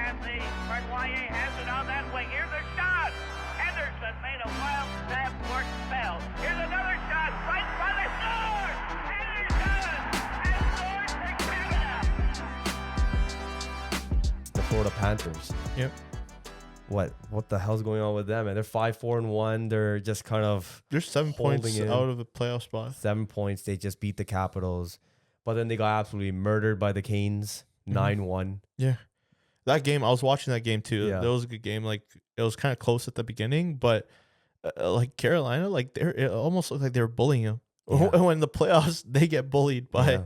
Anthony Marnoyer has it on that wing. Here's a shot. Henderson made a wild stab for spell. Here's another shot. Right in front of score. Henderson has scored for Canada. The Florida Panthers. Yep. What the hell's going on with them? And they're 5-4-1. They're just kind of They're 7 points out of a playoff spot. 7 points. They just beat the Capitals, but then they got absolutely murdered by the Canes. 9-1. Yeah. That game, I was watching that game too. Yeah. That was a good game. Like, it was kind of close at the beginning, but like Carolina, like it almost looked like they were bullying them. Yeah. When the playoffs, they get bullied by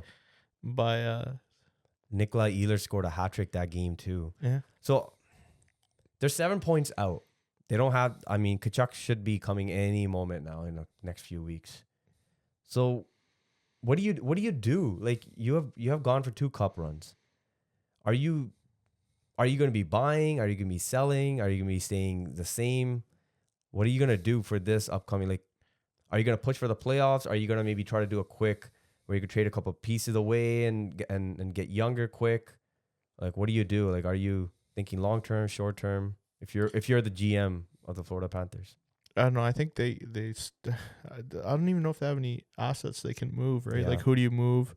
Nikolai Ehlers scored a hat trick that game too. Yeah. So they're 7 points out. They don't have. I mean, Tkachuk should be coming any moment now in the next few weeks. So what do you do? Like, you have gone for 2 cup runs. Are you going to be buying? Are you going to be selling? Are you going to be staying the same? What are you going to do for this upcoming? Like, are you going to push for the playoffs? Are you going to maybe try to do a quick where you could trade a couple pieces away and get younger quick? Like, what do you do? Like, are you thinking long term, short term? If you're the GM of the Florida Panthers, I don't know. I think I don't even know if they have any assets they can move. Right? Yeah. Like, who do you move?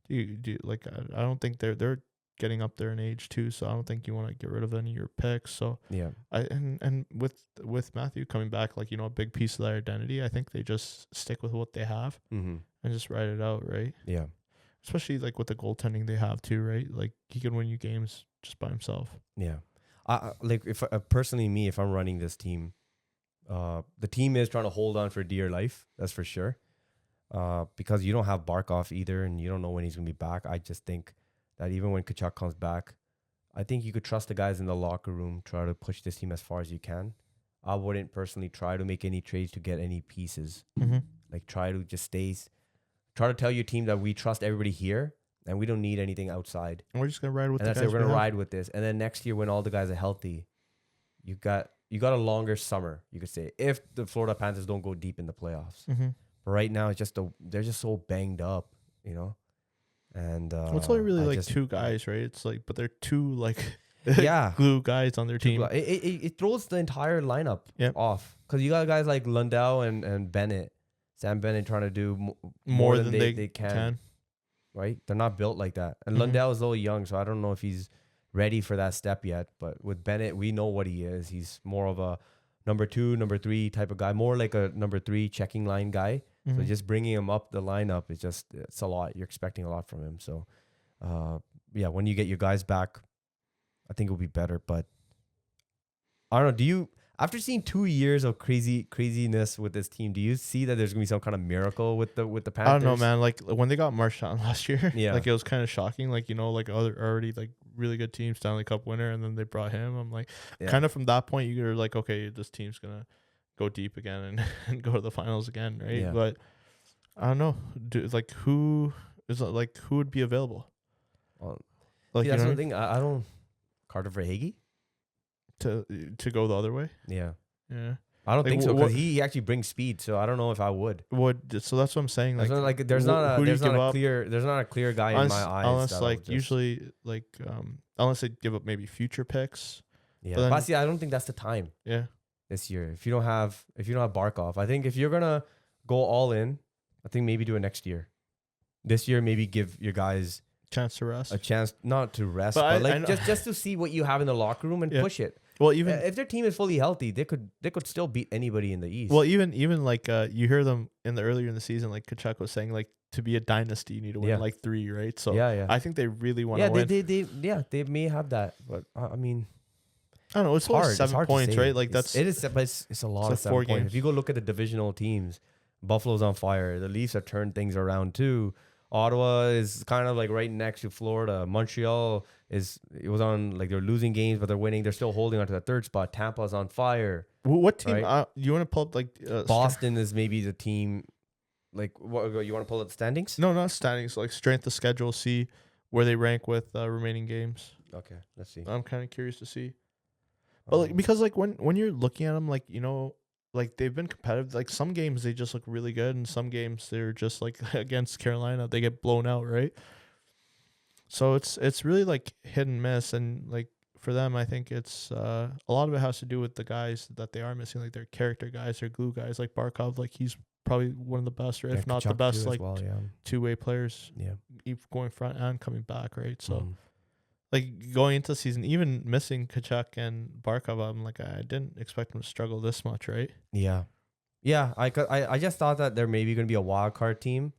Do you like? I don't think they're getting up there in age too. So I don't think you want to get rid of any of your picks. So yeah, and with Matthew coming back, like, a big piece of their identity, I think they just stick with what they have and just ride it out. Right? yeah. Especially like with the goaltending they have too. Right? Like, he can win you games just by himself. Yeah. Like, if personally me, if I'm running this team, the team is trying to hold on for dear life. That's for sure. Because you don't have Barkov either, and you don't know when he's going to be back. I just think that even when Tkachuk comes back, I think you could trust the guys in the locker room, try to push this team as far as you can. I wouldn't personally try to make any trades to get any pieces. Like, try to just try to tell your team that we trust everybody here, and we don't need anything outside. And we're just gonna ride with. And the that's guys it. We're gonna we have. ride with this. And then next year, when all the guys are healthy, you got a longer summer. You could say, if the Florida Panthers don't go deep in the playoffs. But right now, it's just they're just so banged up, And It's only really 2 guys, right? It's like, but they're 2 like yeah glue guys on their team. It throws the entire lineup Yep. off, because you got guys like Lundell and Bennett, Sam Bennett, trying to do More than they can. Right? They're not built like that. And Lundell is a little young, so I don't know if he's ready for that step yet. But with Bennett, we know what he is. He's more of a number 2, number 3 type of guy, more like a number 3 checking line guy. So just bringing him up the lineup is it's a lot. You're expecting a lot from him. So, when you get your guys back, I think it'll be better. But I don't know. After seeing 2 years of craziness with this team, do you see that there's gonna be some kind of miracle with the Panthers? I don't know, man. Like, when they got Marchand last year, Yeah. like, it was kind of shocking. Like, like other already like really good team, Stanley Cup winner, and then they brought him. I'm like, kind of from that point, you're like, okay, this team's gonna go deep again and go to the finals again, right? Yeah. But I don't know. Who would be available? Well, Like, that's the thing. I don't. Carter Verhaeghe? to go the other way. Yeah. Yeah. I don't Like, think so, what- because he actually brings speed. So I don't know if I would. So that's what I'm saying. Like, There's not who do you give a up? clear guy in my eyes. Unless that like will just- usually like unless they give up maybe future picks. Yeah. but then- But see, I don't think that's the time Yeah. this year. If you don't have Barkov, I think if you're gonna go all in, I think maybe do it next year. This year, maybe give your guys Chance to rest. a chance, not to rest, But but I know- just to see what you have in the locker room and Yeah. push it. Well, even If their team is fully healthy, they could still beat anybody in the East. even like you hear them earlier in the season, like Tkachuk was saying, like, to be a dynasty, you need to win Yeah. like 3, right? So yeah. I think they really want to win. They may have that, but I mean, I don't know. It's hard. hard. It's 7 hard to points, say. right? Like, It's a lot like of 7 4 points. games. If you go look at the divisional teams, Buffalo's on fire. The Leafs have turned things around too. Ottawa is kind of like right next to Florida. Montreal was on, like, they're losing games, but they're winning. They're still holding on to that 3rd spot. Tampa's on fire. What team? Right. You want to pull up like Boston is maybe the team. Like, what you want to pull up the standings? No, not standings. Like, strength of schedule. See where they rank with remaining games. Okay, let's see. I'm kind of curious to see. But like, because like when you're looking at them, like, like, they've been competitive. Like, some games they just look really good, and some games they're just like against Carolina, they get blown out, right? So it's really like hit and miss, and like for them, I think it's a lot of it has to do with the guys that they are missing, like their character guys, their glue guys, like Barkov. Like he's probably one of the best, or if not the Kachuk best, too like as well, yeah. two-way players, Yeah. going front and coming bac, right? So. Mm. Like going into the season, even missing Kachuk and Barkov, I'm like, I didn't expect them to struggle this much, right? Yeah. Yeah. I just thought that they're maybe going to be a wild card team.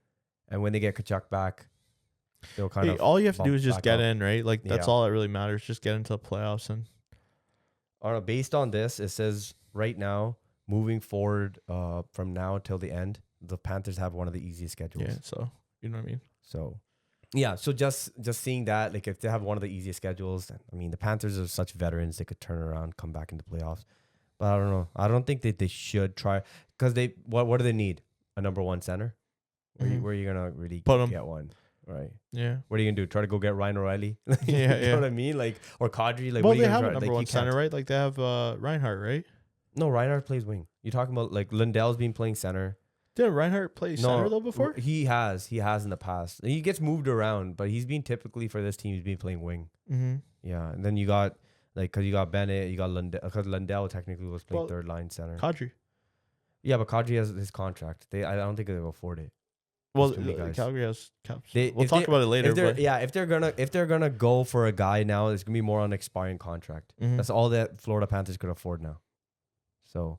And when they get Kachuk back, they'll kind of. All you have to do bump is just back get up. in, right? Like that's Yeah. all that really matters. Just get into the playoffs. And I don't know, based on this, it says right now, moving forward from now till the end, the Panthers have one of the easiest schedules. yeah, so you know what I mean? So, yeah. So just seeing that, like if they have one of the easiest schedules, I mean, the Panthers are such veterans, they could turn around, come back into playoffs. But I don't know. I don't think that they should try, because what do they need? A number one center? Where are you gonna really get one? Right. Yeah. What are you gonna do? Try to go get Ryan O'Reilly? Yeah, You know what I mean? Like, or Kadri? Like, Well, what are they you have gonna a try? number Like, one you center, can't. right? Like they have Reinhardt, right? No, Reinhardt plays wing. You're talking about like Lundell's been playing center. Did Reinhardt play center though before? He has in the past. He gets moved around, but he's been typically for this team. He's been playing wing. Mm-hmm. Yeah, and then you got because you got Bennett, you got Lundell. Because Lundell technically was playing Well, third line center. Kadri. Yeah, but Kadri has his contract. I don't think they'll afford it. Well, too many guys. Calgary has caps. We'll We'll talk about it later. If they're gonna go for a guy now, it's gonna be more on expiring contract. Mhm. That's all that Florida Panthers could afford now. So,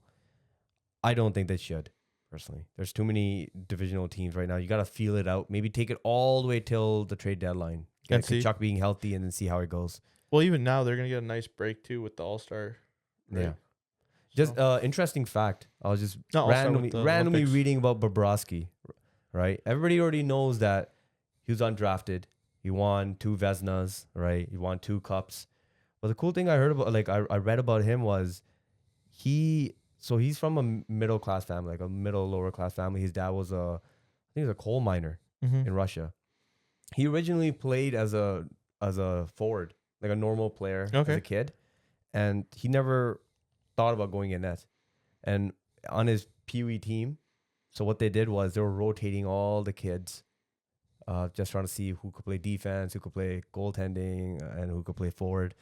I don't think they should. Personally, there's too many divisional teams right now. You got to feel it out. Maybe take it all the way till the trade deadline. And Get see. Kachuk being healthy, and then see how it goes. Well, even now they're gonna get a nice break too with the All-Star. Right? Yeah. Just So- interesting fact. I was just No, All-Star with the randomly Olympics. reading about Bobrovsky. Right, everybody already knows that he was undrafted. He won 2 Vezinas. Right, he won 2 cups. But the cool thing I heard about, like I read about him, was he's from a middle class family, like a middle lower class family. His dad was I think he was a coal miner Mhm. in Russia. He originally played as a forward, like a normal player as Okay. a kid, and he never thought about going in net. And on his Pee Wee team, so what they did was they were rotating all the kids, just trying to see who could play defense, who could play goaltending, and who could play forward.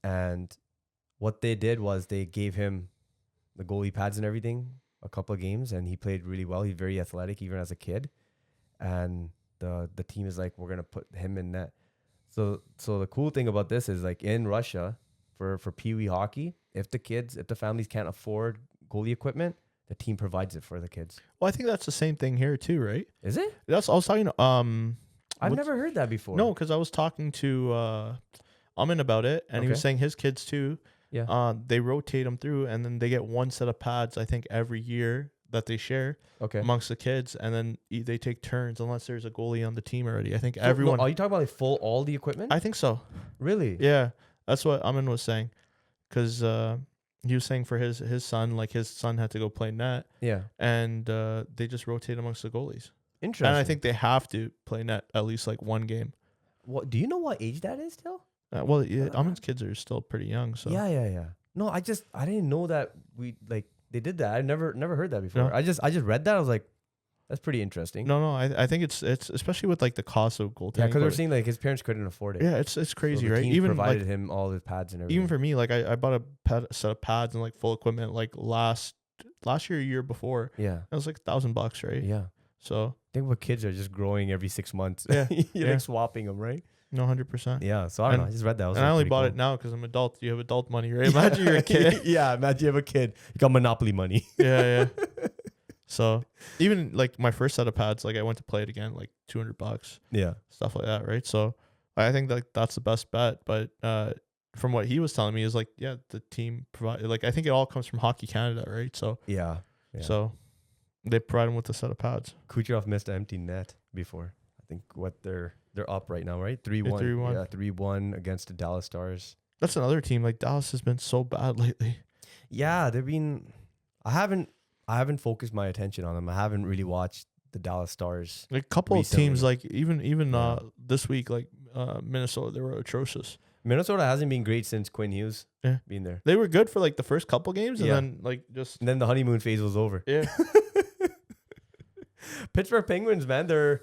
And what they did was they gave him the goalie pads and everything, a couple of games, and he played really well. He's very athletic, even as a kid. And the team is like, we're gonna put him in net. So the cool thing about this is, like, in Russia, for Pee Wee hockey, if the families can't afford goalie equipment, the team provides it for the kids. Well, I think that's the same thing here too, right? Is it? That's I was talking. I've what's- never heard that before. No, because I was talking to Amin about it, and he was Okay. saying his kids too. Yeah. They rotate them through, and then they get one set of pads, I think, every year that they share Okay. amongst the kids, and then they take turns unless there's a goalie on the team already. I think So, everyone. No, are you talking about like all the equipment? I think so. Really? Yeah, that's what Amin was saying, because he was saying for his son, like his son had to go play net, Yeah. and they just rotate amongst the goalies, Interesting. and I think they have to play net at least like one game. What do you know what age that is still? Well, yeah, Amin's kids are still pretty young, so Yeah. No, I didn't know that they did that. I never heard that before. No. I just read that. I was like, that's pretty interesting. No, I think it's especially with like the cost of goaltending. Yeah, because we're but- seeing like his parents couldn't afford it. yeah, it's So crazy, the right? team Even provided like him all his pads and everything. even for me, like I bought a set of pads and like full equipment like last year before. yeah, It was like $1,000, right? yeah. So Think about kids are just growing every 6 months. Yeah, You're yeah. like swapping them, right? no, 100%. Yeah. So I don't And- know. I just read that. And I only bought it now because I'm adult. You have adult money, right? Imagine you're a kid. Yeah. Imagine you have a kid. You got Monopoly money. Yeah. So even like my first set of pads, like I went to play it again, like $200, Yeah. stuff like that, right? So I think like that's the best bet. But from what he was telling me is like, yeah, the team provide, like I think it all comes from Hockey Canada, right? So Yeah. so they provide him with a set of pads. Kucherov missed an empty net before. I think they're up right now, right? 3-1. 3-1. Yeah, 3-1 against the Dallas Stars. That's another team. Like Dallas has been so bad lately. Yeah, they've been. I haven't focused my attention on them. I haven't really watched the Dallas Stars. Like a couple Recently. of teams, like even Yeah. this week, like Minnesota, they were atrocious. Minnesota hasn't been great since Quinn Hughes being there. They were good for like the first couple games, and Yeah. then like just And then the honeymoon phase was over. yeah. Pittsburgh Penguins, man, they're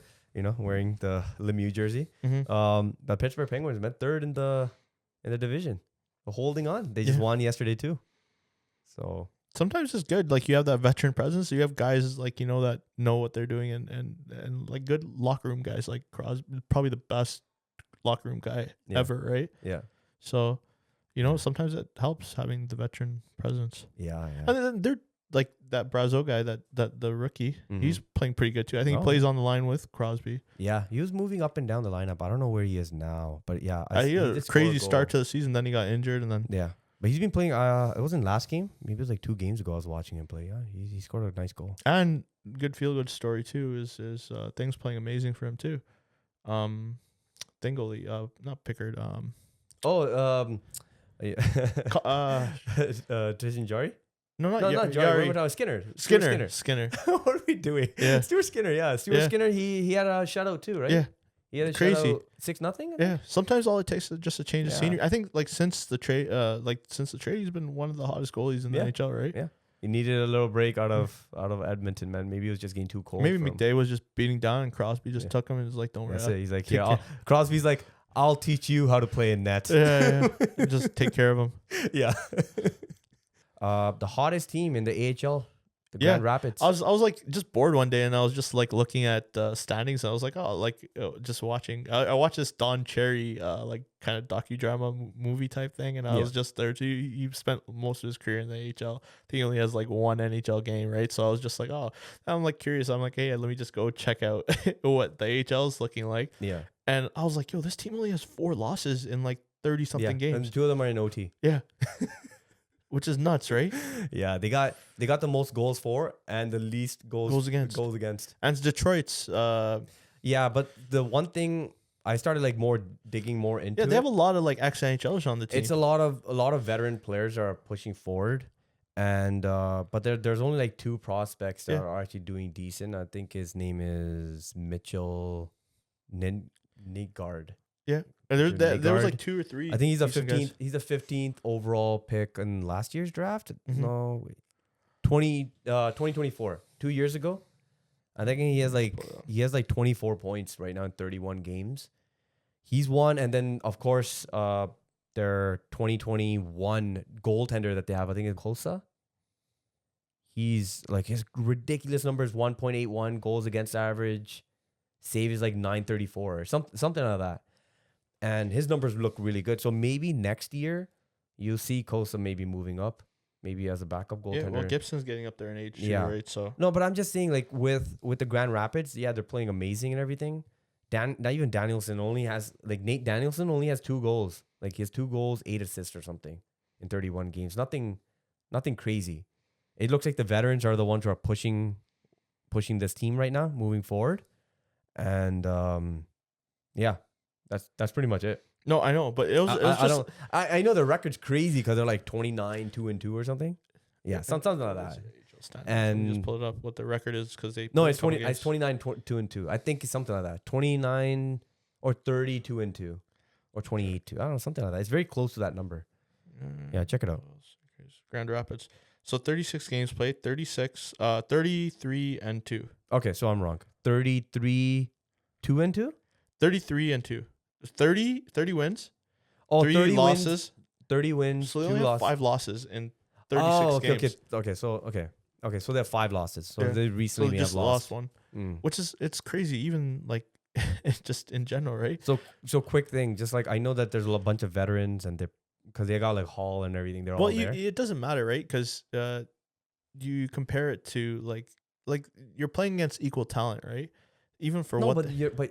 wearing the Lemieux jersey. Mm-hmm. The Pittsburgh Penguins, man, third in the division. holding on. They just won yesterday too. So sometimes it's good. Like you have that veteran presence. You have guys like that know what they're doing, and like good locker room guys like Crosby, probably the best locker room guy ever, right? Yeah. So, sometimes it helps having the veteran presence. Yeah. And then they're like that Brazeau guy, that the rookie. He's playing pretty good too. I think he plays on the line with Crosby. Yeah, he was moving up and down the lineup. I don't know where he is now, but yeah, he had a crazy start to the season. Then he got injured, and then but he's been playing. It wasn't last game. Maybe it was like 2 games ago. I was watching him play. Yeah, he scored a nice goal. And good feel good story too is things playing amazing for him too. Goalie, not Pickard. Tristan Jarry? No, not Jarry. Jarry. Skinner. What are we doing? Yeah. Stuart Skinner. Yeah, Skinner. He had a shutout too, right? Yeah. He had a Crazy. shutout 6-0. Yeah. Sometimes all it takes is just a change of scenery. I think like since the trade, he's been one of the hottest goalies in the NHL, right? Yeah. He needed a little break out of Edmonton, man. Maybe it was just getting too cold. Maybe McDavid was just beating down, and Crosby just took him and was like, "Don't worry." That's it. He's like, Crosby's like, "I'll teach you how to play in net." Yeah. Just take care of him. Yeah. The hottest team in the AHL, the Grand Rapids. I was like just bored one day, and I was just like looking at standings, and I was like, just watching. I watched this Don Cherry like kind of docudrama movie type thing, and I was just there too. He spent most of his career in the AHL. I think he only has like 1 NHL game, right? So I was just like, I'm like curious. I'm like, hey, let me just go check out what the AHL is looking like. Yeah. And I was like, this team only has 4 losses in like 30 something games. And 2 of them are in OT. Yeah. Which is nuts, right? Yeah, they got the most goals for and the least goals against. And it's Detroit's. Yeah, but the one thing I started like digging more into. Yeah, they have a lot of like ex-NHLers on the team. It's a lot of veteran players are pushing forward, and but there's only like 2 prospects that are actually doing decent. I think his name is Mitchell Nygard. Yeah. And there was like 2 or 3. I think he's a 15th. Guys. He's a 15th overall pick in last year's draft. No, wait. 2024, 2 years ago. I think he has like 24 points right now in 31 games. He's one, and then of course their 2021 goaltender that they have, I think it's Kosa. He's like his ridiculous numbers: 1.81 goals against average, save is like 934 or something like that. And his numbers look really good. So maybe next year you'll see Kosa maybe moving up, maybe as a backup goaltender. Yeah, well, Gibson's getting up there in age too, right? So no, but I'm just saying, like with the Grand Rapids, they're playing amazing and everything. Not even Danielson only has Nate Danielson only has 2 goals. Like he has 2 goals, 8 assists or something in 31 games. Nothing crazy. It looks like the veterans are the ones who are pushing this team right now, moving forward. And that's pretty much it. No, I know, but it was I know the record's crazy because they're like 29, 2-2 or something. Yeah, something like that. And just pull it up what the record is because they it's 29, 2-2. I think it's something like that. 29 or 30, 2-2, or 28, 2. I don't know, something like that. It's very close to that number. Yeah, check it out. Grand Rapids. So 36 games played, 33 and 2. Okay, so I'm wrong. 33, 2-2? 33 and 2. 30 wins. Oh, 3 30 losses. Wins, 30 wins, so they 2 only have losses. 5 losses in 36 games. Okay, so they have 5 losses. So they recently just lost one. Which is, it's crazy, even like just in general, right? So quick thing, just like I know that there's a bunch of veterans and because they got like Hall and everything. They're all there. It doesn't matter, right? Because you compare it to like you're playing against equal talent, right? Even for but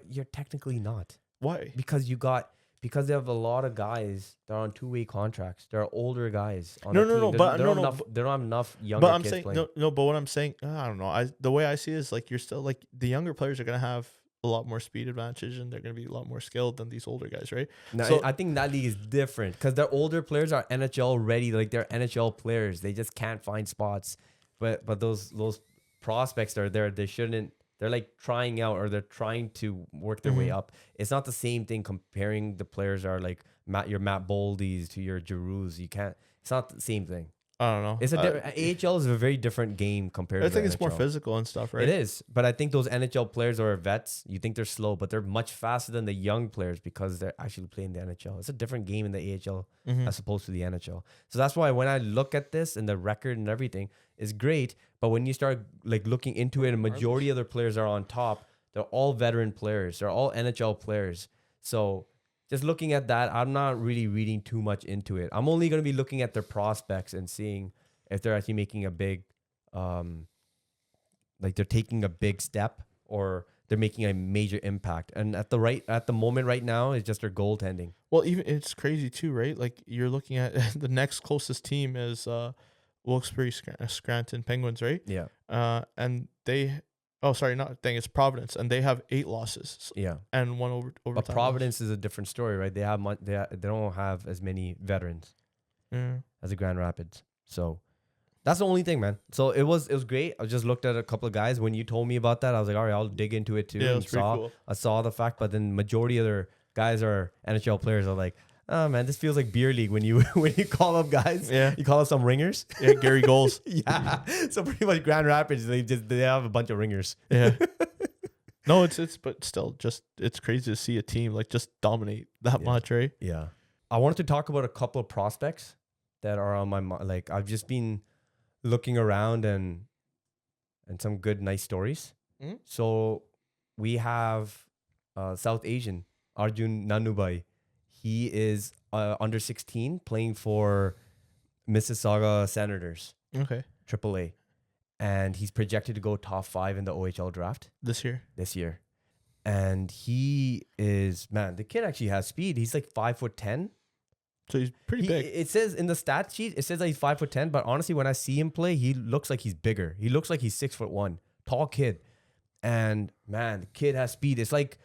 you're technically not. Why? Because they have a lot of guys that are on 2-way contracts. There are older guys on No, the team. They don't have enough younger but I'm kids saying playing. no. But what I'm saying, I don't know. The way I see it is like you're still like the younger players are gonna have a lot more speed advantage and they're gonna be a lot more skilled than these older guys, right? No, so I think that league is different because their older players are NHL ready. Like they're NHL players. They just can't find spots. But those prospects that are there, they shouldn't. They're like trying out or they're trying to work their way up. It's not the same thing comparing the players are like your Matt Boldies to your Giroux. You can't. It's not the same thing. I don't know. It's AHL is a very different game compared I to think it's more NHL. physical and stuff, right? It is, but I think those NHL players are vets. You think they're slow, but they're much faster than the young players because they're actually playing the NHL. It's a different game in the AHL as opposed to the NHL. So that's why when I look at this and the record and everything is great, but when you start like looking into it, and majority of their players are on top. They're all veteran players. They're all NHL players. So just looking at that, I'm not really reading too much into it. I'm only going to be looking at their prospects and seeing if they're actually making a big, like they're taking a big step or they're making a major impact. And at the moment right now, it's just their goaltending. Well, even it's crazy too, right? Like you're looking at the next closest team is Wilkes-Barre Scranton Penguins, right? Yeah. And they, it's Providence, and they have 8 losses. Yeah. And one overtime. But Providence is a different story, right? They don't have as many veterans as the Grand Rapids. So that's the only thing, man. So it was great. I just looked at a couple of guys. When you told me about that, I was like, all right, I'll dig into it too. Yeah, and it was pretty cool. I saw the fact, but then majority of their guys are NHL players. Are like, oh man, this feels like beer league when you call up guys. Yeah. You call up some ringers. Yeah, Gary Goals. Yeah. So pretty much Grand Rapids, they have a bunch of ringers. Yeah. No, but still, just it's crazy to see a team like just dominate that much, right? Yeah. I wanted to talk about a couple of prospects that are on my mind. Like I've just been looking around and some good, nice stories. Mm-hmm. So we have South Asian, Arjun Nanubhai. He is under 16 playing for Mississauga Senators, Okay. AAA. And he's projected to go top 5 in the OHL draft This year. And he is, man, the kid actually has speed. He's like 5'10". So he's pretty big. It says in the stat sheet, it says that he's 5'10", but honestly, when I see him play, he looks like he's bigger. He looks like he's 6'1", tall kid. And man, the kid has speed. It's like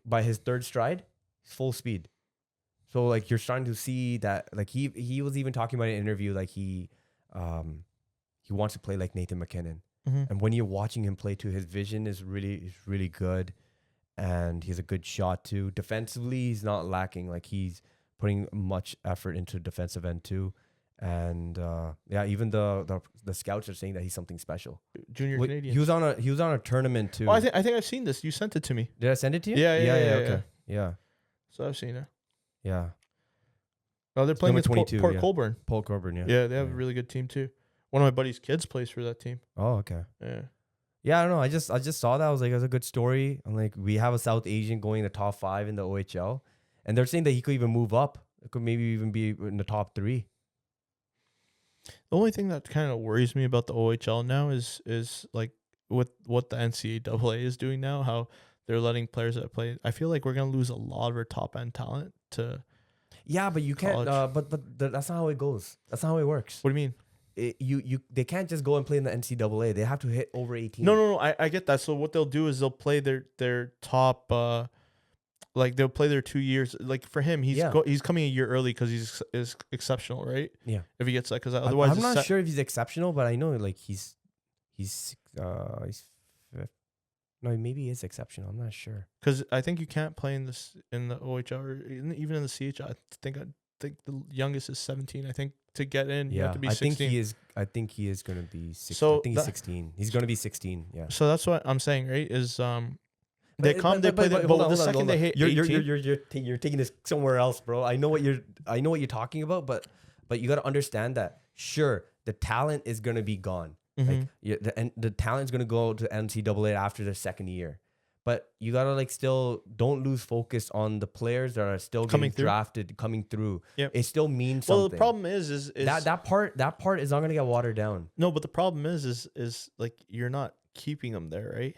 by his third stride, he's full speed. So like you're starting to see that, like he was even talking about in an interview, like he wants to play like Nathan McKinnon. Mm-hmm. And when you're watching him play too, his vision is really good. And he has a good shot too. Defensively, he's not lacking. Like he's putting much effort into defensive end too. And even the scouts are saying that he's something special. Junior Canadian. He was on a tournament too. Oh, I think I've seen this. You sent it to me. Did I send it to you? Yeah. Okay. Yeah. So I've seen it. Yeah. Oh, they're playing with 22, Port yeah. Colborne. Paul Coburn, yeah. Yeah, they have a really good team too. One of my buddy's kids plays for that team. Oh, okay. Yeah. Yeah, I don't know. I just saw that. I was like, it's a good story. I'm like, we have a South Asian going to top 5 in the OHL. And they're saying that he could even move up. It could maybe even be in the top 3. The only thing that kind of worries me about the OHL now is like with what the NCAA is doing now, how they're letting players that play. I feel like we're gonna lose a lot of our top end talent to. Yeah, but you can't. But that's not how it goes. That's not how it works. What do you mean? They can't just go and play in the NCAA. They have to hit over 18. No. I get that. So what they'll do is they'll play their top. Like they'll play their 2 years. Like for him, he's coming a year early because he's exceptional, right? Yeah. If he gets that, because otherwise I'm not sure if he's exceptional, but I know like he's no, maybe he is exceptional. I'm not sure. Because I think you can't play in the OHL or even in the CHL. I think the youngest is 17. I think to get in, you have to be 16. I think he is going to be 16. So I think he's 16. He's going to be 16. Yeah. So that's what I'm saying, right? Is they play the second they hit 18. You're taking this somewhere else, bro. I know what you're talking about, but you got to understand that sure, the talent is going to be gone. Mm-hmm. Like the talent is going to go to NCAA after the second year. But you got to like still don't lose focus on the players that are still getting drafted coming through. Yep. It still means something. Well, the problem is that part is not going to get watered down. No, but the problem is like you're not keeping them there, right?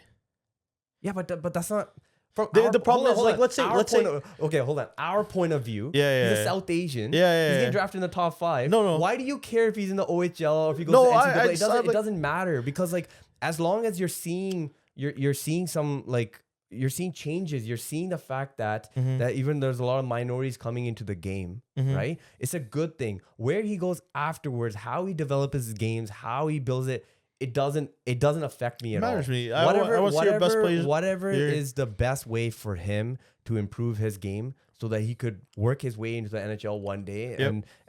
Yeah, but that's not. The problem is like let's say hold on. Our point of view. He's a South Asian. He's getting drafted in the top 5. No. Why do you care if he's in the OHL or if he goes to NCAA? It doesn't matter because like as long as you're seeing some like you're seeing changes, you're seeing the fact that that even there's a lot of minorities coming into the game, right? It's a good thing. Where he goes afterwards, how he develops his games, how he builds it. It doesn't affect me at all. It matters me. I want to see your best players. Whatever is the best way for him to improve his game so that he could work his way into the NHL one day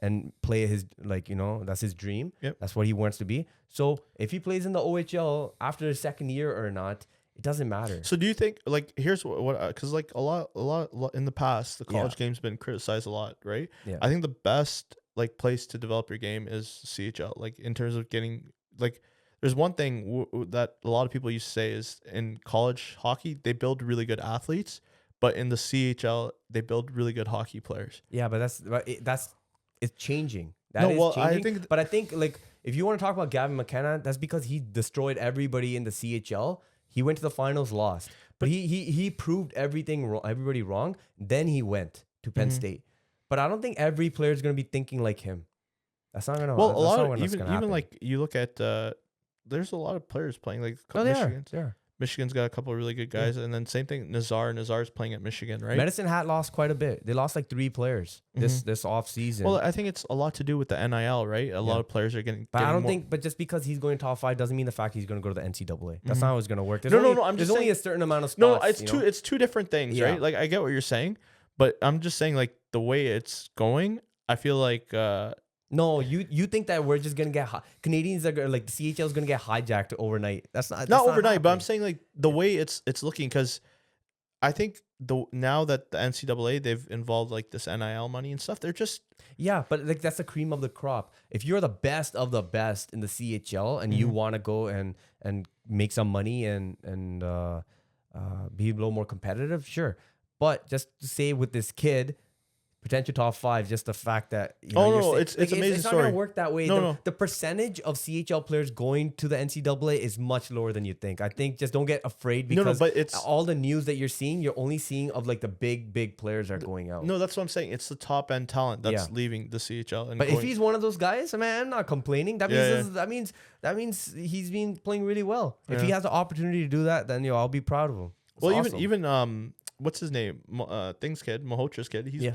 and play his, like, you know, that's his dream. Yep. That's what he wants to be. So if he plays in the OHL after his second year or not, it doesn't matter. So do you think, like, here's what because like a lot in the past, the college game's been criticized a lot, right? Yeah. I think the best like place to develop your game is CHL. Like in terms of getting, like, there's one thing that a lot of people used to say is in college hockey they build really good athletes, but in the CHL they build really good hockey players. Yeah, but it's changing. That is changing. But I think, like, if you want to talk about Gavin McKenna, that's because he destroyed everybody in the CHL. He went to the finals, lost, but he proved everybody wrong. Then he went to Penn State. But I don't think every player is going to be thinking like him. That's not gonna. Well, a lot of even like you look at there's a lot of players playing like Michigan's got a couple of really good guys, and then same thing. Nazar's playing at Michigan, right? Medicine Hat lost quite a bit. They lost like 3 players this off season. Well, I think it's a lot to do with the NIL, right? A lot of players are getting. But I don't think. But just because he's going top 5 doesn't mean the fact he's going to go to the NCAA. That's not how it's going to work. No. I'm just saying, only a certain amount of spots. No, it's two different things, right? Like I get what you're saying, but I'm just saying like the way it's going, I feel like. No, you think that we're just gonna get Canadians are gonna, like, the CHL is gonna get hijacked overnight? That's not overnight, but I'm saying like the way it's looking, because I think now that the NCAA they've involved like this NIL money and stuff, they're just but like that's the cream of the crop. If you're the best of the best in the CHL and you want to go and make some money and be a little more competitive, sure. But just to say with this kid, potential top 5, just the fact that it's amazing it's not story. gonna work that way. No. The percentage of CHL players going to the NCAA is much lower than you think. I think just don't get afraid, because but it's all the news that you're seeing, you're only seeing of like the big players are going out. No, that's what I'm saying. It's the top end talent that's leaving the CHL. But if he's one of those guys, man, I'm not complaining. That means that means he's been playing really well. If he has the opportunity to do that, then I'll be proud of him. It's awesome. even what's his name? Things kid, Mahotra's kid. He's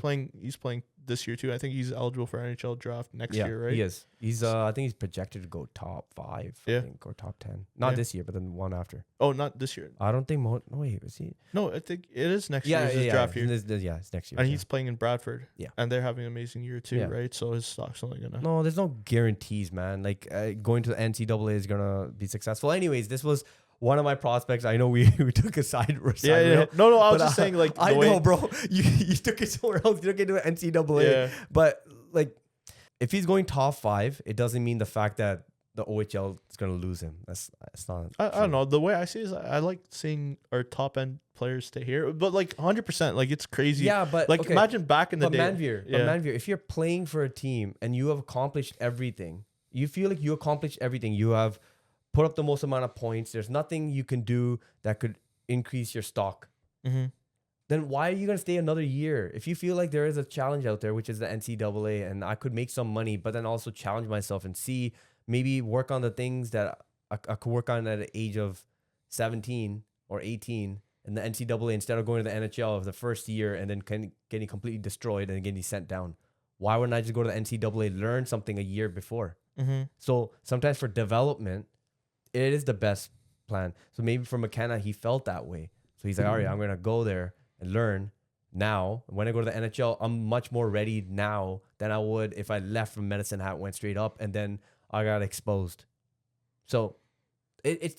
playing this year too. I think he's eligible for NHL draft next year, right? He is. He's I think he's projected to go top 5, I think, or top 10. Not this year, but then one after. Oh, not this year. I don't think wait, is he? No, I think it is next year. His draft year. It's next year. And he's playing in Bradford. Yeah. And they're having an amazing year too, right? So his stock's only gonna. No, there's no guarantees, man. Like going to the NCAA is gonna be successful. Anyways, this was one of my prospects. I know we took a side. No, I was just saying, like, I know, bro. You took it somewhere else. You took it to an NCAA. Yeah. But like, if he's going top 5, it doesn't mean the fact that the OHL is gonna lose him. It's not. I don't know. The way I see it is, I like seeing our top end players stay here, but like 100%, like it's crazy. Yeah, but like imagine back in the day. Manveer, if you're playing for a team and you have accomplished everything, you feel like you accomplished everything. You have put up the most amount of points. There's nothing you can do that could increase your stock. Then why are you going to stay another year? If you feel like there is a challenge out there, which is the NCAA, and I could make some money, but then also challenge myself and see, maybe work on the things that I could work on at the age of 17 or 18 in the NCAA, instead of going to the NHL of the first year and then getting completely destroyed and getting sent down. Why wouldn't I just go to the NCAA, learn something a year before? So sometimes for development, it is the best plan. So maybe for McKenna, he felt that way. So he's like, all right, I'm going to go there and learn now. When I go to the NHL, I'm much more ready now than I would if I left from Medicine Hat, went straight up, and then I got exposed. So it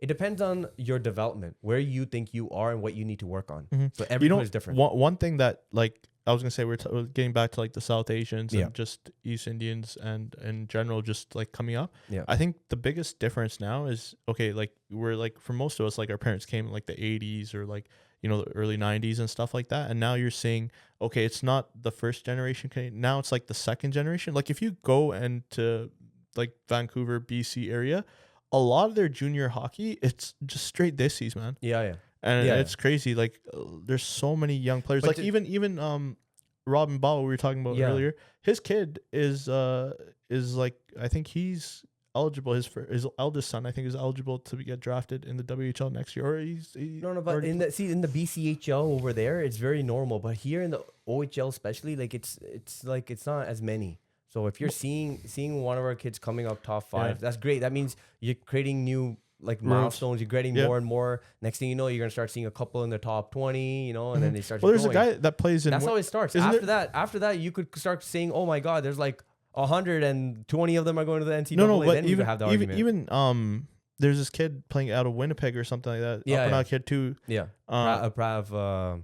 depends on your development, where you think you are and what you need to work on. So everyone is different. One thing that, like, I was gonna say, we're getting back to like the South Asians and just East Indians and in general, just like coming up. Yeah, I think the biggest difference now is, okay, like we're like, for most of us, like our parents came in like the 80s or like, the early 90s and stuff like that, and now you're seeing, okay, it's not the first generation Canadian, now it's like the second generation. Like if you go into like Vancouver, BC area, a lot of their junior hockey, it's just straight dissies, man. Yeah. And it's crazy. Like there's so many young players. But like even Robin Ball, we were talking about earlier. His kid is like, I think he's eligible. His eldest son, I think, is eligible to get drafted in the WHL next year. Or but in the BCHL over there, it's very normal. But here in the OHL, especially, like it's not as many. So if you're seeing one of our kids coming up top 5, that's great. That means you're creating new like Roads. milestones. You're getting Yeah. more and more. Next thing you know, you're gonna start seeing a couple in the top 20. You know, and then they start. Well, there's going. a guy that plays in. That's how it starts. Isn't After that, you could start saying, "Oh my God, there's like 120 of them are going to the NCAA." No, but then you could have the argument. even there's this kid playing out of Winnipeg or something like that. Yeah, Upper yeah. Nile kid too. Yeah, Prav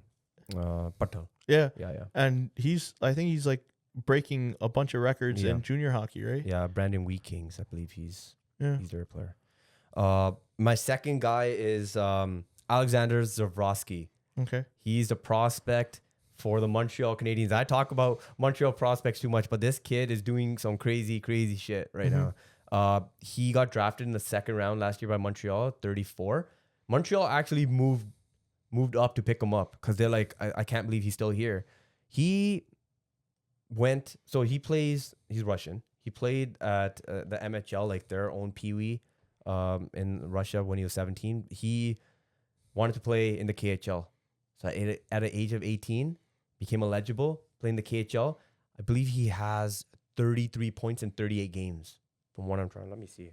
Patel. Yeah, Yeah. and I think he's like breaking a bunch of records Yeah. in junior hockey, right? Yeah, Brandon Wheat Kings, I believe he's their player. My second guy is Alexander Zharovsky. Okay. He's a prospect for the Montreal Canadiens. I talk about Montreal prospects too much, but this kid is doing some crazy shit right now. He got drafted in the second round last year by Montreal, 34. Montreal actually moved up to pick him up because they're like, I can't believe he's still here. He's Russian. He played at the MHL, like their own peewee in Russia when he was 17. He wanted to play in the KHL. So at an age of 18, became eligible, playing the KHL. I believe he has 33 points in 38 games from what I'm trying. Let me see.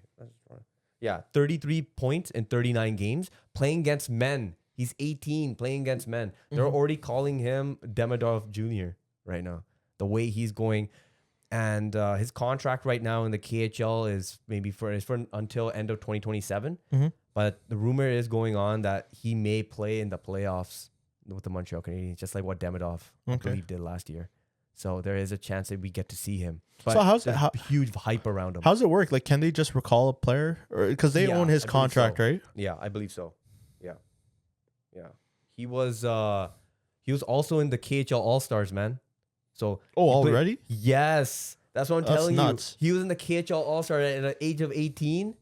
Yeah, 33 points in 39 games playing against men. He's 18 playing against men. They're already calling him Demidov Jr. right now, the way he's going. And his contract right now in the KHL is maybe for until end of 2027. But the rumor is going on that he may play in the playoffs with the Montreal Canadiens, just like what Demidov I believe did last year. So there is a chance that we get to see him. But So how's there's huge hype around him? How's it work? Like, can they just recall a player, or because they own his I believe contract, so. right? Yeah, I believe so. Yeah. He was also in the KHL All-Stars, man. So Already? Yes. That's what I'm That's telling nuts. you. He was in the KHL All-Star at the age of 18.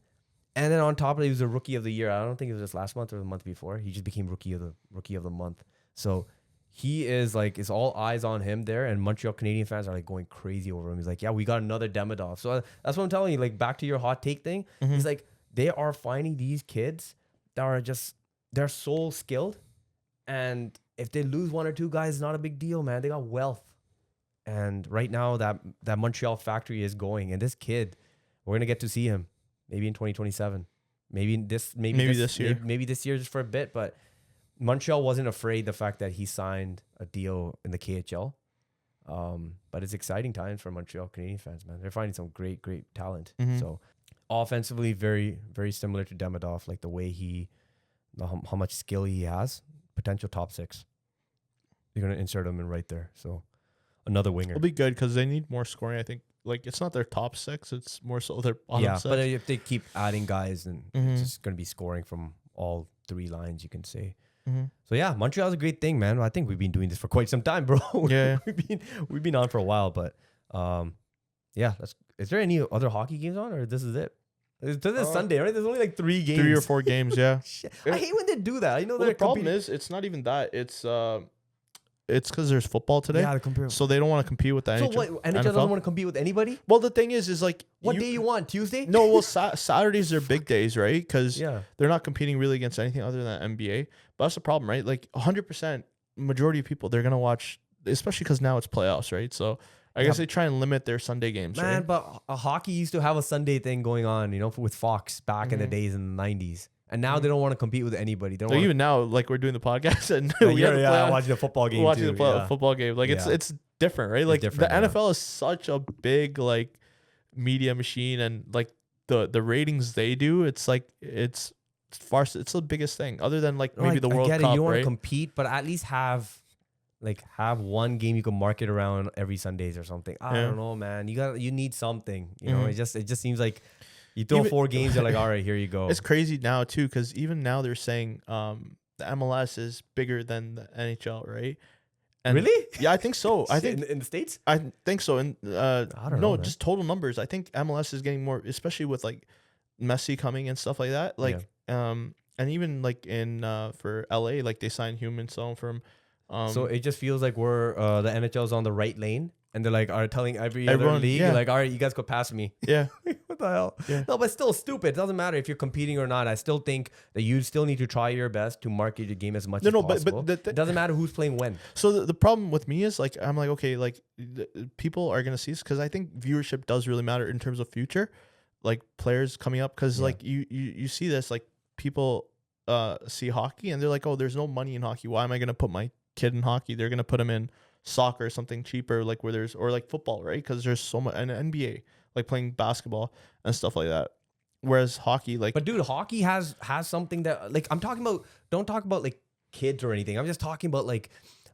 And then on top of it, he was a rookie of the year. I don't think it was just last month or the month before. He just became rookie of the month. So he is like, it's all eyes on him there. And Montreal Canadian fans are like going crazy over him. He's like, yeah, we got another Demidov. So that's what I'm telling you. Like, back to your hot take thing. He's like, they are finding these kids that are just, they're so skilled. And if they lose one or two guys, it's not a big deal, man. They got wealth. And right now that Montreal factory is going. And this kid, we're going to get to see him maybe in 2027. Maybe this year. Maybe this year just for a bit. But Montreal wasn't afraid the fact that he signed a deal in the KHL. But it's exciting times for Montreal Canadian fans, man. They're finding some great talent. So offensively, very, very similar to Demidov, like the way how much skill he has. Potential top 6. You're going to insert him in right there. So another winger. It'll be good because they need more scoring. I think like it's not their top 6; it's more so their bottom 6. But if they keep adding guys, then it's just going to be scoring from all 3 lines, you can say. So yeah, Montreal's a great thing, man. I think we've been doing this for quite some time, bro. Yeah. we've been on for a while, but yeah. Is there any other hockey games on, or this is it? This is Sunday, right? There's only like 3 games. 3 or 4 games, yeah. Shit. I hate when they do that. The problem is it's not even that. It's because there's football today. Yeah, compare. So they don't want to compete with the So NHL. what? NHL doesn't want to compete with anybody? Well, the thing is like What day you want? Tuesday? No, well, Saturdays are big days, right? Because Yeah. they're not competing really against anything other than NBA. But that's the problem, right? Like 100%, majority of people, they're going to watch, especially because now it's playoffs, right? So I guess they try and limit their Sunday games, Man, right? but hockey used to have a Sunday thing going on, with Fox back in the days in the 90s. And now they don't want to compete with anybody. They don't So wanna, even now, like we're doing the podcast and watching the football game watching too. the football game. Like it's different, right? Like different, the NFL is such a big like media machine, and like the ratings they do, it's like it's the biggest thing other than like maybe the World Cup, You want right? to compete, but at least have one game you can market around every Sundays or something. I don't know, man. You need something. It just seems like you throw 4 games, you're like, all right, here you go. It's crazy now too, because even now they're saying the MLS is bigger than the NHL, right? And really? Yeah, I think so. I think in the States? I think so. And I don't know, man. just total numbers. I think MLS is getting more, especially with like Messi coming and stuff like that. Like and even like in for LA, like they signed Human-Stone from. So it just feels like we're the NHL's on the right lane, and they're like are telling every other Everyone, league, like, all right, you guys go past me. Yeah. What the hell? Yeah. No, but still stupid. It doesn't matter if you're competing or not. I still think that you still need to try your best to market your game as much as possible. But it doesn't matter who's playing when. So the problem with me is like I'm like, okay, like people are gonna see this because I think viewership does really matter in terms of future. like players coming up because like you see this like people see hockey and they're like, oh, there's no money in hockey. Why am I gonna put my kid in hockey? They're gonna put him in soccer or something cheaper, like where there's or like football, right? Because there's so much and NBA, like playing basketball and stuff like that. Whereas hockey, like, but dude, hockey has something that like I'm talking about. Don't talk about like kids or anything. I'm just talking about like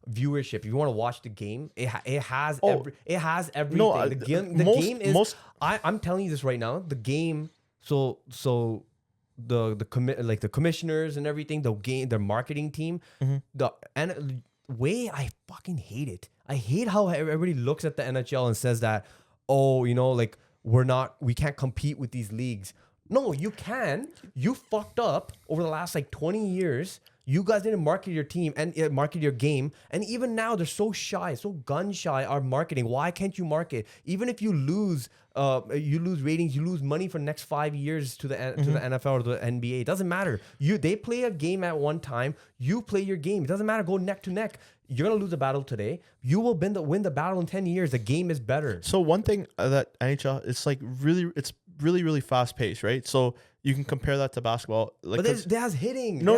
viewership. If you want to watch the game, it has everything. No, the game is. I'm telling you this right now. The game. So the commissioners and everything. The game, their marketing team. The way I fucking hate it. I hate how everybody looks at the NHL and says that, oh, you know, like we can't compete with these leagues. No, you can. You fucked up over the last like 20 years. You guys didn't market your team and market your game. And even now, they're so shy, so gun shy are marketing. Why can't you market? Even if you lose ratings, you lose money for the next 5 years to the NFL or the NBA. It doesn't matter. They play a game at one time. You play your game. It doesn't matter. Go neck to neck. You're going to lose a battle today. You will win the battle in 10 years. The game is better. So one thing that NHL, it's like really fast paced, right? So you can compare that to basketball. Like, but there's hitting. No.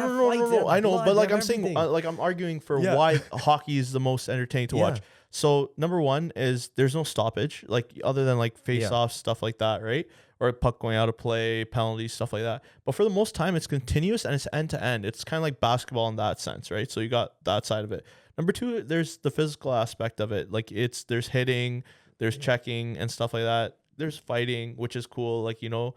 I know, but like I'm saying, like I'm arguing for why hockey is the most entertaining to watch. So number one is there's no stoppage, like other than like face-offs, stuff like that, right? Or puck going out of play, penalties, stuff like that. But for the most time, it's continuous and it's end to end. It's kind of like basketball in that sense, right? So you got that side of it. Number two, there's the physical aspect of it. Like there's hitting, there's checking and stuff like that. There's fighting, which is cool. Like, you know,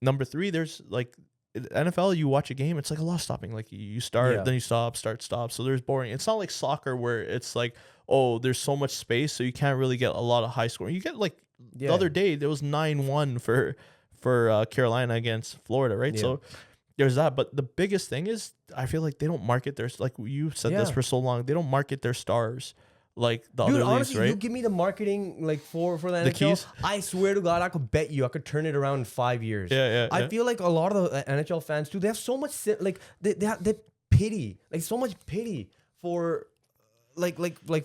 number three, there's like NFL, you watch a game, it's like a lot of stopping. Like you start, then you stop, start, stop. So there's boring. It's not like soccer where it's like, oh, there's so much space, so you can't really get a lot of high scoring. You get like the other day, there was 9-1 for Carolina against Florida, right? Yeah. So there's that. But the biggest thing is I feel like they don't market their, like you said this for so long, they don't market their stars like the other leagues, honestly, right? You give me the marketing like for the NHL, keys? I swear to God, I could bet you I could turn it around in 5 years. I feel like a lot of the NHL fans too, they have so much like they pity, like so much pity for like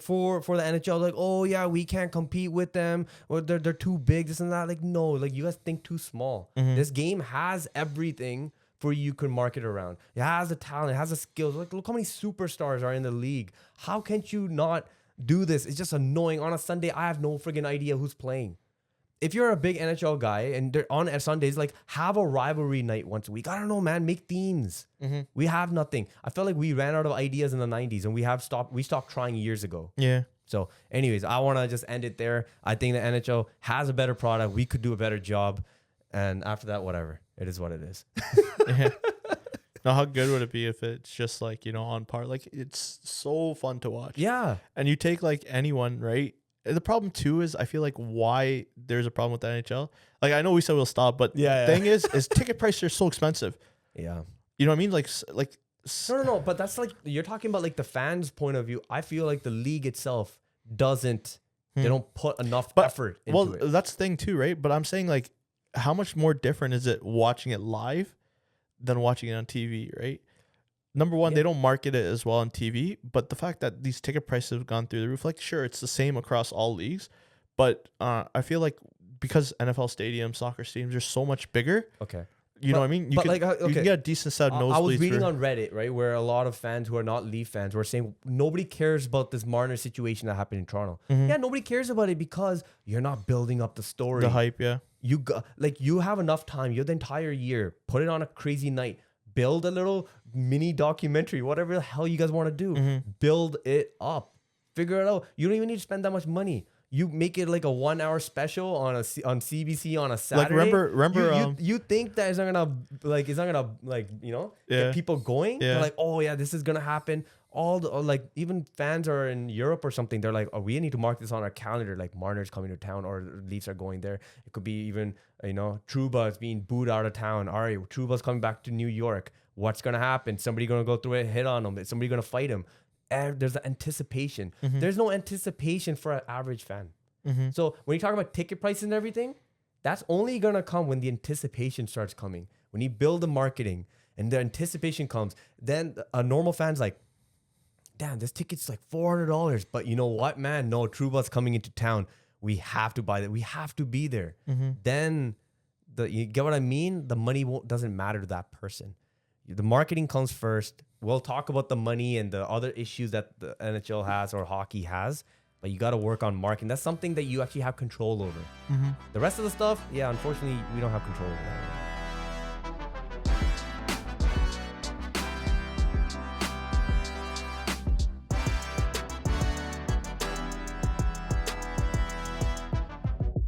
for the NHL. Like, oh yeah, we can't compete with them, or they're too big, this and that. Like, no, like you guys think too small. This game has everything for you can market around. It has the talent, it has the skills. Like, look how many superstars are in the league. How can't you not do this? It's just annoying. On a Sunday, I have no friggin' idea who's playing. If you're a big NHL guy and they're on Sundays, like have a rivalry night once a week. I don't know, man. Make themes. We have nothing. I felt like we ran out of ideas in the 90s and we stopped trying years ago. Yeah. So anyways, I want to just end it there. I think the NHL has a better product. We could do a better job. And after that, whatever. It is what it is. Now, how good would it be if it's just like, you know, on par? Like, it's so fun to watch. Yeah. And you take like anyone, right? The problem too is I feel like why there's a problem with the NHL. Like, I know we said we'll stop, but the thing is ticket prices are so expensive. Yeah. You know what I mean? Like. No. But that's like, you're talking about like the fans' point of view. I feel like the league itself doesn't, they don't put enough effort into it. Well, that's the thing too, right? But I'm saying like, how much more different is it watching it live than watching it on TV, right? Number one, they don't market it as well on TV, but the fact that these ticket prices have gone through the roof, like, sure, it's the same across all leagues, but I feel like because NFL stadiums, soccer stadiums are so much bigger. Okay. You know what I mean? You can get a decent set of nosebleeds. I was reading on Reddit, right, where a lot of fans who are not Leaf fans were saying nobody cares about this Marner situation that happened in Toronto. Yeah, nobody cares about it because you're not building up the story. The hype, yeah. You have enough time. You have the entire year. Put it on a crazy night. Build a little mini documentary, whatever the hell you guys want to do. Build it up. Figure it out. You don't even need to spend that much money. You make it like a 1 hour special on CBC on a Saturday. Like remember you think that it's not gonna get people going? Yeah. They're like, oh yeah, this is gonna happen. All the like even fans are in Europe or something. They're like, oh, we need to mark this on our calendar. Like Marner's coming to town or Leafs are going there. It could be even Trouba is being booed out of town. All right, Trouba's coming back to New York. What's gonna happen? Somebody gonna go through a hit on him. Is somebody gonna fight him? There's an anticipation. There's no anticipation for an average fan. So when you talk about ticket prices and everything, that's only going to come when the anticipation starts coming. When you build the marketing and the anticipation comes, then a normal fan's like, damn, this ticket's like $400. But you know what, man? No, Trouba's coming into town. We have to buy that. We have to be there. Then you get what I mean? The money doesn't matter to that person. The marketing comes first. We'll talk about the money and the other issues that the NHL has or hockey has, but you got to work on marketing. That's something that you actually have control over. The rest of the stuff, yeah, unfortunately, we don't have control over that.